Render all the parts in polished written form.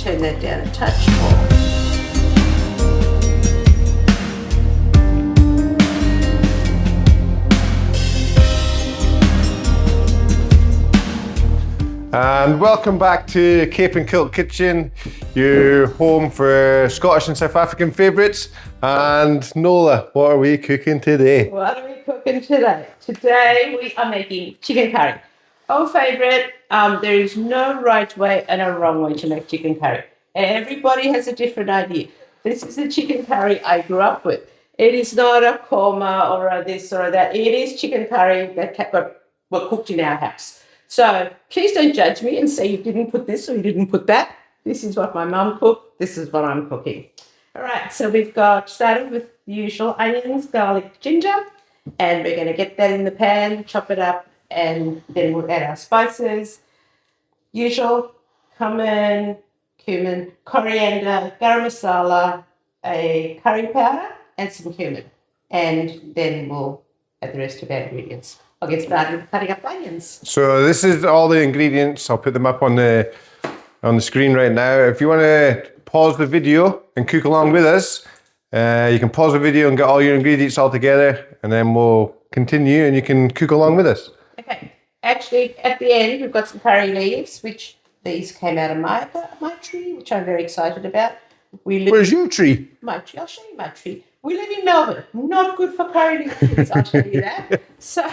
turn that down a touch more. And welcome back to Cape and Kilt Kitchen, your home for Scottish and South African favourites. And Nola, what are we cooking today? What are we cooking today? Today we are making chicken curry. Our favourite. There is no right way and a wrong way to make chicken curry. Everybody has a different idea. This is the chicken curry I grew up with. It is not a korma or a this or a that. It is chicken curry that were cooked in our house. So please don't judge me and say you didn't put this or you didn't put that. This is what my mum cooked. This is what I'm cooking. All right, so we've started with the usual onions, garlic, ginger, and we're going to get that in the pan, chop it up, and then we'll add our spices. Usual cumin, coriander, garam masala, a curry powder, and some cumin. And then we'll add the rest of our ingredients. I'll get started with cutting up onions. So this is all the ingredients. I'll put them up on the screen right now. If you want to pause the video and cook along with us, you can pause the video and get all your ingredients all together, and then we'll continue and you can cook along with us. Okay. Actually, at the end, we've got some curry leaves, which these came out of my tree, which I'm very excited about. Where's your tree? My tree. I'll show you my tree. We live in Melbourne. Not good for curry leaf trees, I'll tell you that. So,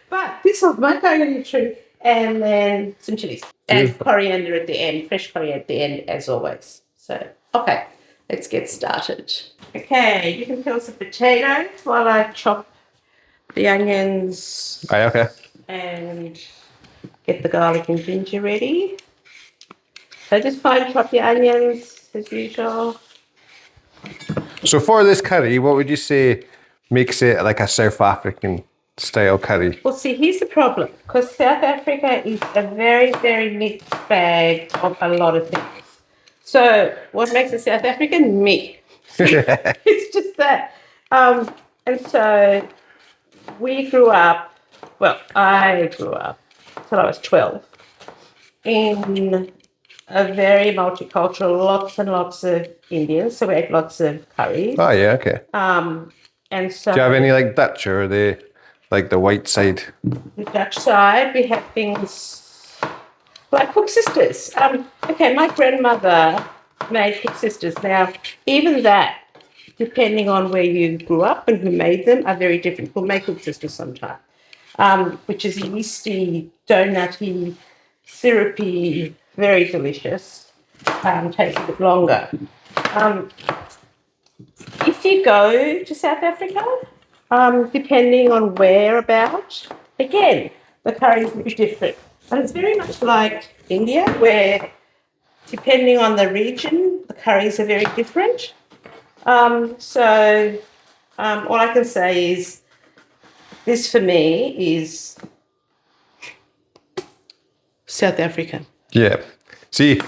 but this is my curry leaf tree. And then some chilies. And coriander at the end, fresh coriander at the end, as always. So, okay, let's get started. Okay, you can peel some potatoes while I chop the onions. Aye, okay. And get the garlic and ginger ready. So just fine chop your onions as usual. So for this curry, what would you say makes it like a South African style curry? Well, see, here's the problem. Because South Africa is a very, very mixed bag of a lot of things. So what makes a South African? Me. It's just that. And so I grew up till I was 12 in a very multicultural, lots and lots of Indians. So we ate lots of curries. Oh yeah, okay. And so do you have any like Dutch or the white side? The Dutch side, we have things like cook sisters. Okay, my grandmother made cook sisters. Now, even that, depending on where you grew up and who made them, are very different. We'll make cook sisters sometime, which is yeasty, donutty, syrupy, very delicious. Takes a bit longer. If you go to South Africa, depending on whereabouts, again, the curry is very different. And it's very much like India, where depending on the region, the curries are very different. So all I can say is this for me is South African. Yeah. See,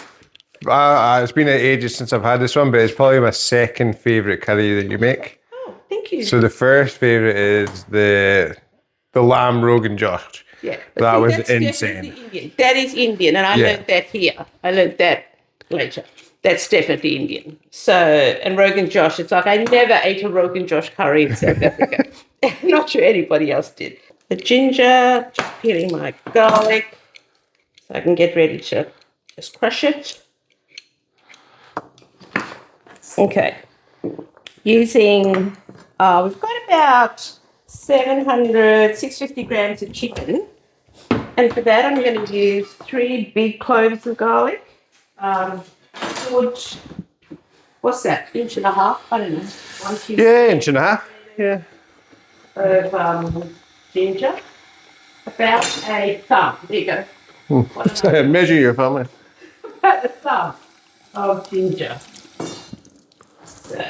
it's been ages since I've had this one, but it's probably my second favourite curry that you make. Oh, thank you. So the first favourite is the lamb Rogan Josh. Yeah. That was that's insane. Indian. That is Indian, and I learned that here. I learned that later. That's definitely Indian. So, and Rogan Josh, it's like I never ate a Rogan Josh curry in South Africa. I'm not sure anybody else did. The ginger, just peeling my garlic so I can get ready to just crush it. Okay. Using, we've got about 650 grams of chicken. And for that, I'm going to use 3 big cloves of garlic. What's that? Inch and a half? I don't know. 1, 2, Yeah, inch and a half. Yeah. Of ginger. About a thumb. There you go. Measure your family. About a thumb of ginger. So,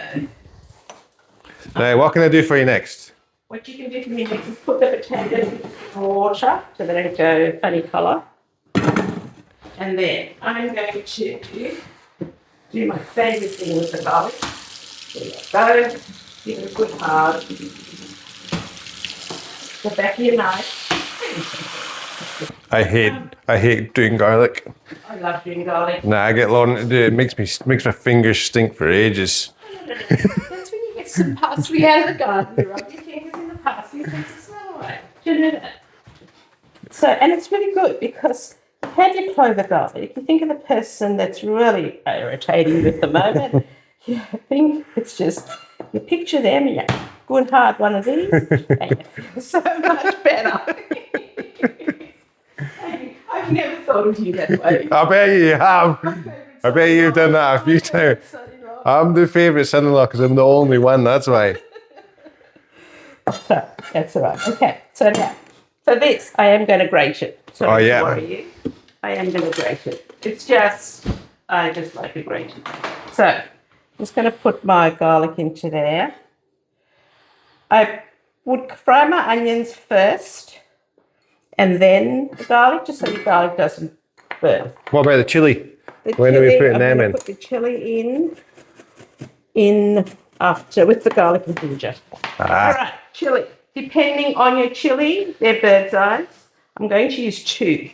Now, what can I do for you next? what you can do for me next is put the potatoes in water so they don't go funny colour. And then I'm going to do my favourite thing with the garlic. There you go. Give it a good hard. The back of your knife. I hate doing garlic. I love doing garlic. Nah, I get Lauren to do it. It makes my fingers stink for ages. That's when you get some parsley out of the garden. You rub your fingers in the parsley, it takes the smell away. Do you know that? So, and it's really good because how do you clove the garlic? If you think of the person that's really irritating you at the moment, I think it's just, you picture them, you good hard one of these, and you feel so much better. I've never thought of you that way. I bet you have. I bet you've done that a few times. I'm the favourite son-in-law because I'm the only one, that's why. So, that's all right. Okay, so now, for this, I am going to grate it. So Oh, yeah. don't worry you. I am going to grate it. It's just, I just like it grated. So, I'm just going to put my garlic into there. I would fry my onions first and then the garlic, just so the garlic doesn't burn. What about the chilli? The When are we chilli, putting I'm them going in? to put the chili in after with the garlic and ginger. All right, chili. Depending on your chili, they're bird's eyes. I'm going to use 2,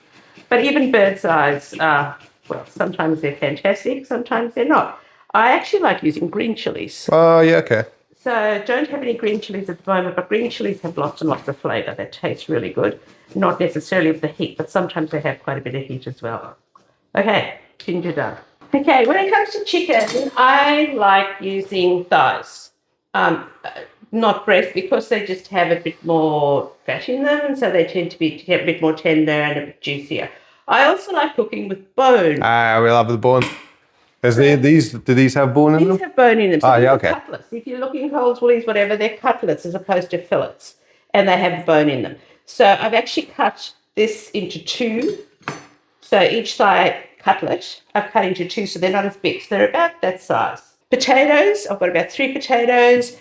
but even bird's eyes are, well, sometimes they're fantastic, sometimes they're not. I actually like using green chilies. Oh, yeah, okay. So don't have any green chilies at the moment, but green chilies have lots and lots of flavour. They taste really good. Not necessarily with the heat, but sometimes they have quite a bit of heat as well. Okay, ginger done. Okay, when it comes to chicken, I like using thighs. Not breast, because they just have a bit more fat in them, and so they tend to be a bit more tender and a bit juicier. I also like cooking with bone. Ah, we love the bone. Do these have bone in them? These have bone in them. So these yeah, are okay. cutlets. If you're looking Coles, Woolies, whatever, they're cutlets as opposed to fillets, and they have bone in them. So I've actually cut this into 2. So each thigh cutlet I've cut into 2, so they're not as big. So they're about that size. Potatoes, I've got about 3 potatoes.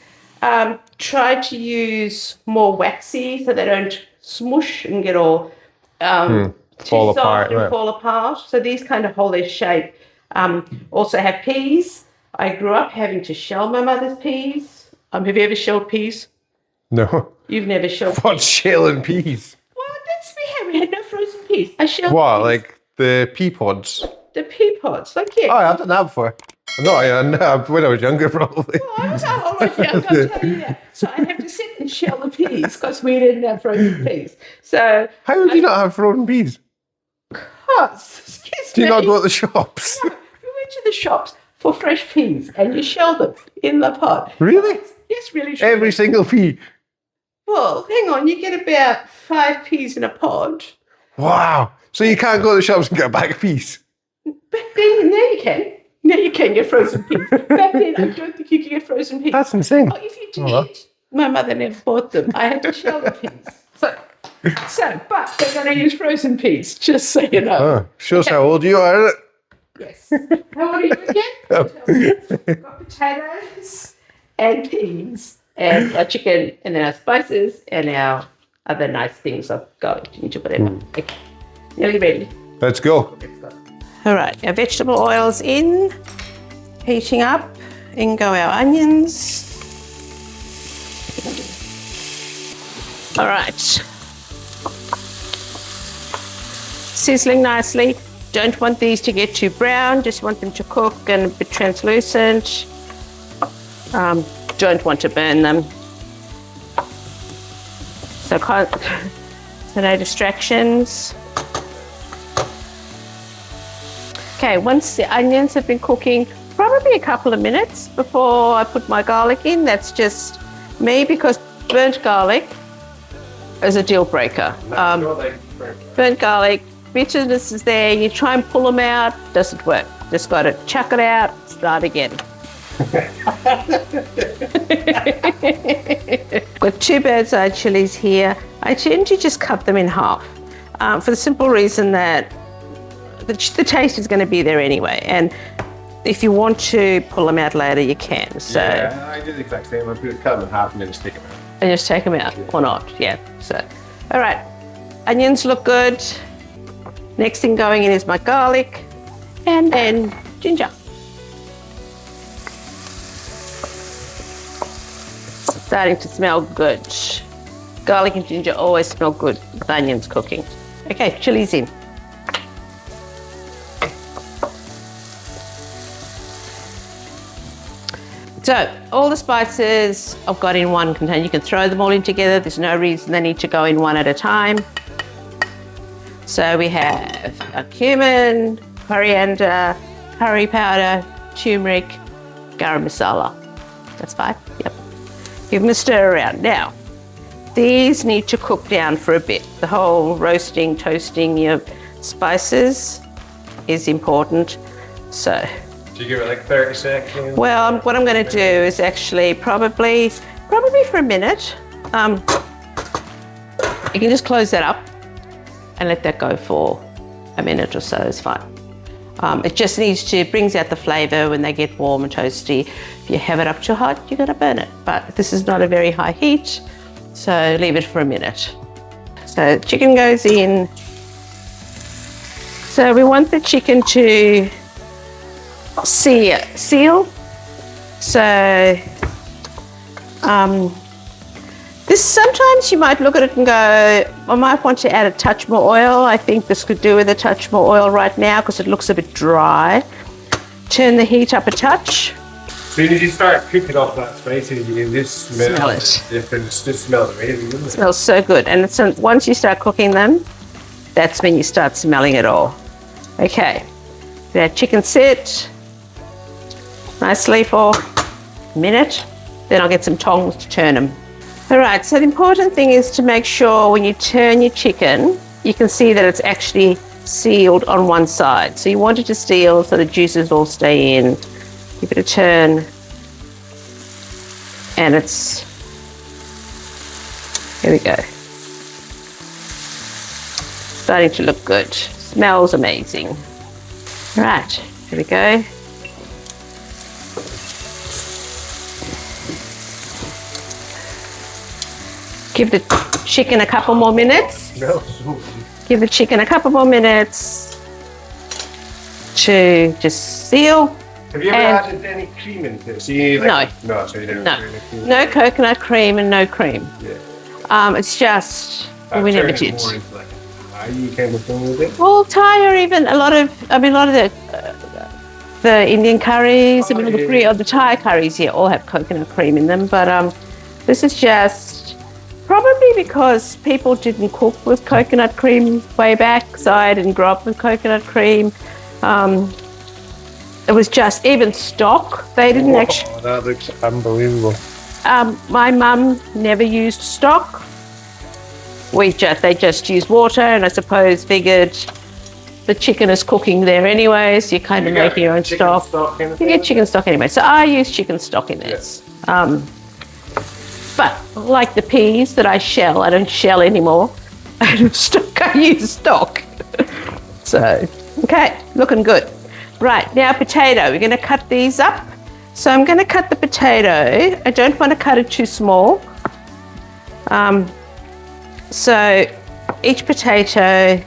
Try to use more waxy so they don't smush and get all too Fall soft apart, and right. fall apart. So these kind of hold their shape. Also have peas. I grew up having to shell my mother's peas. Have you ever shelled peas? No. You've never shelled peas. What's shelling peas? Well, that's we had no frozen peas. I shelled What, peas. like the pea pods? The pea pods. Like, yeah. Oh, I've done that before. No, when I was younger, probably. Well, I was young, I'll tell you that. So I'd have to sit and shell the peas because we didn't have frozen peas. So How would you not have frozen peas? excuse Do you me. not go to the shops? We went to the shops for fresh peas and you shell them in the pot. Really? Yes, really. True. Every single pea? Well, hang on, you get about 5 peas in a pod. Wow. So you can't go to the shops and get a bag of peas? Back then, now you can. Now you can get frozen peas. Back then, I don't think you could get frozen peas. That's insane. Oh, if you did, my mother never bought them. I had to shell the peas. But they're going to use frozen peas, just so you know. Oh, shows how old you are, isn't Yes. How old are you again? We've got potatoes and peas and our chicken and our spices and our other nice things like garlic, ginger, whatever. Okay. Nearly ready. Let's go. All right, our vegetable oil's in, heating up. In go our onions. All right. Sizzling nicely. Don't want these to get too brown, just want them to cook and a bit translucent. Don't want to burn them. So no distractions. Okay, once the onions have been cooking, probably a couple of minutes before I put my garlic in. That's just me, because burnt garlic is a deal breaker. Burnt garlic, bitterness is there, you try and pull them out, doesn't work. Just got to chuck it out, start again. With 2 bird's eye chilies here, I tend to just cut them in half for the simple reason that the taste is going to be there anyway, and if you want to pull them out later, you can. So Yeah, I do the exact same. I cut them in half and then just take them out. and just take them out or not. Yeah. So, all right, onions look good. Next thing going in is my garlic, and then ginger. Starting to smell good. Garlic and ginger always smell good with onions cooking. Okay, chilies in. So all the spices I've got in one container. You can throw them all in together. There's no reason they need to go in one at a time. So we have a cumin, coriander, curry powder, turmeric, garam masala. That's 5, yep. Give them a stir around. Now, these need to cook down for a bit. The whole roasting, toasting your spices is important. So, Do you give it like 30 seconds? well, what I'm going to do is actually probably for a minute. You can just close that up and let that go for a minute or so. It's fine. It just brings out the flavour when they get warm and toasty. If you have it up too hot, you're going to burn it. But this is not a very high heat, so leave it for a minute. So chicken goes in. So we want the chicken to seal. So this, sometimes you might look at it and go, I might want to add a touch more oil. I think this could do with a touch more oil right now because it looks a bit dry. Turn the heat up a touch. As soon as you start cooking off that spicy, you can just smell it. The difference. Just smells amazing, doesn't it? It smells so good. And once you start cooking them, that's when you start smelling it all. Okay, let chicken sit nicely for a minute. Then I'll get some tongs to turn them. All right, so the important thing is to make sure when you turn your chicken, you can see that it's actually sealed on one side. So you want it to seal so the juices all stay in. Give it a turn. And here we go. Starting to look good. Smells amazing. All right, here we go. Give the chicken a couple more minutes. Give the chicken a couple more minutes to just seal. Have you ever added any cream into it? So No. No, so you didn't. No coconut cream and no cream. Yeah. It's just, we never did. More into like a Thai kind of thing with it? Well, Thai or even a lot of the Indian curries, the Thai curries here all have coconut cream in them. But this is just probably because people didn't cook with coconut cream way back, so I didn't grow up with coconut cream. It was just even stock. They didn't actually. Oh, that looks unbelievable. My mum never used stock. They just used water, and I suppose figured the chicken is cooking there anyway, so you kind of make your own stock. You get chicken stock anyway. So I use chicken stock in this. But like the peas that I shell, I don't shell anymore. I use stock. So, okay, looking good. Right, now potato. We're going to cut these up. So I'm going to cut the potato. I don't want to cut it too small. So each potato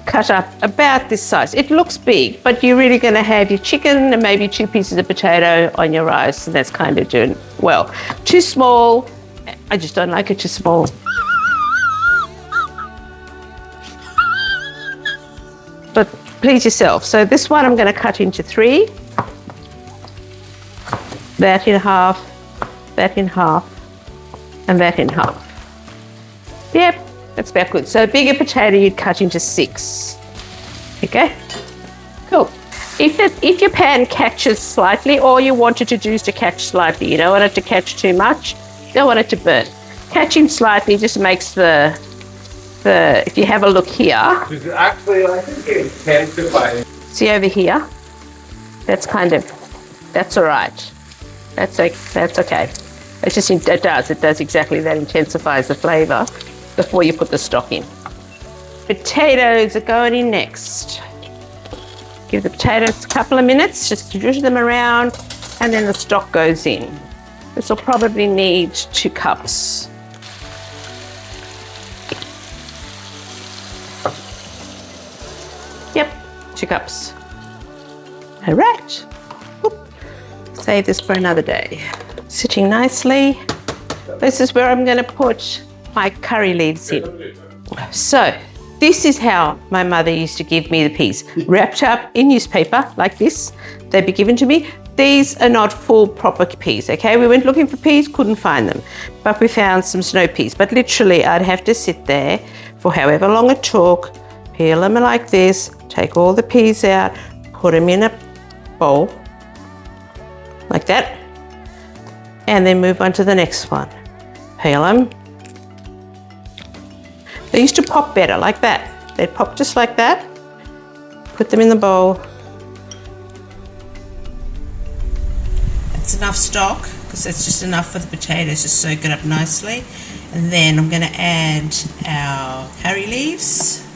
cut up about this size. It looks big, but you're really going to have your chicken and maybe 2 pieces of potato on your rice, and that's kind of doing well. Too small, I just don't like it too small. But please yourself. So this one I'm going to cut into 3. That in half, that in half, and that in half. Yep, that's about good. So a bigger potato you'd cut into 6. Okay, cool. If your pan catches slightly, all you want it to do is to catch slightly. You don't want it to catch too much. You don't want it to burn. Catching slightly just makes if you have a look here. Actually, I think it intensifies. See over here? That's all right. That's okay. It does exactly that, intensifies the flavour before you put the stock in. Potatoes are going in next. Give the potatoes a couple of minutes, just to drizzle them around, and then the stock goes in. This will probably need 2 cups. Yep, 2 cups. All right. Oop. Save this for another day. Sitting nicely. This is where I'm going to put my curry leaves in. So This is how my mother used to give me the peas. Wrapped up in newspaper like this. They'd be given to me. These are not full proper peas, okay? We went looking for peas, couldn't find them. But we found some snow peas. But literally, I'd have to sit there for however long it took, peel them like this, take all the peas out, put them in a bowl, like that, and then move on to the next one. Peel them. They used to pop better, like that. They'd pop just like that. Put them in the bowl. That's enough stock, because that's just enough for the potatoes to soak it up nicely. And then I'm going to add our curry leaves.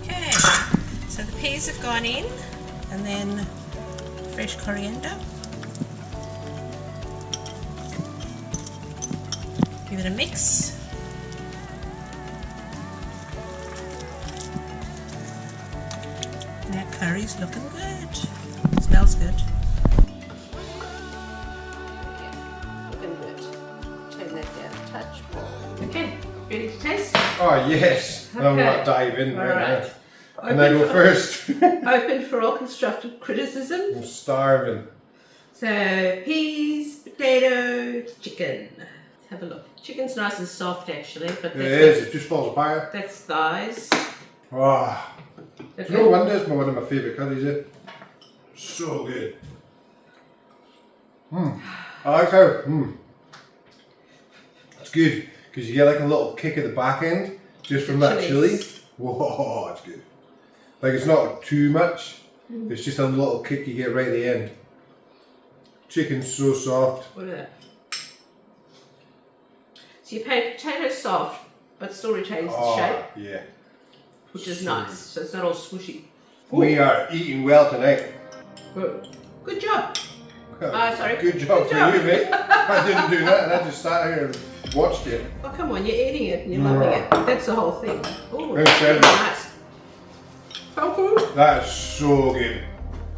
Okay, so the peas have gone in, and then fresh coriander. Give it a mix. That curry's looking good. Smells good. Looking good. Turn that down a touch more. Okay, ready to taste? Oh yes, Okay. I'm going to dive in All right right. now. And I go first. Open for all constructive criticism. I'm starving. So, peas, potato, chicken. Let's have a look. Chicken's nice and soft actually, but It is, it just falls apart. that's thighs. Oh, Okay. no wonder it's one of my favourite curries, eh? So good. I like how, it's good, because you get like a little kick at the back end, just from that chili. Whoa, it's good. Like it's not too much, it's just a little kick you get right at the end. Chicken's so soft. Look at that. So you paint potato soft, but still retains its shape, Yeah. which is nice. So it's not all squishy. We are eating well tonight. Good job. Sorry. Good job for you, mate. I didn't do that, and I just sat here and watched it. Oh, come on, you're eating it and you're loving it. That's the whole thing. Ooh, Incredible. nice. How cool. That is so good.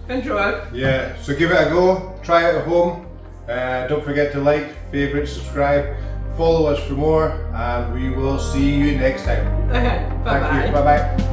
Enjoy. Yeah, so give it a go, try it at home. Don't forget to like, favourite, subscribe, follow us for more, and we will see you next time. Okay, bye-bye. Thank you, bye-bye.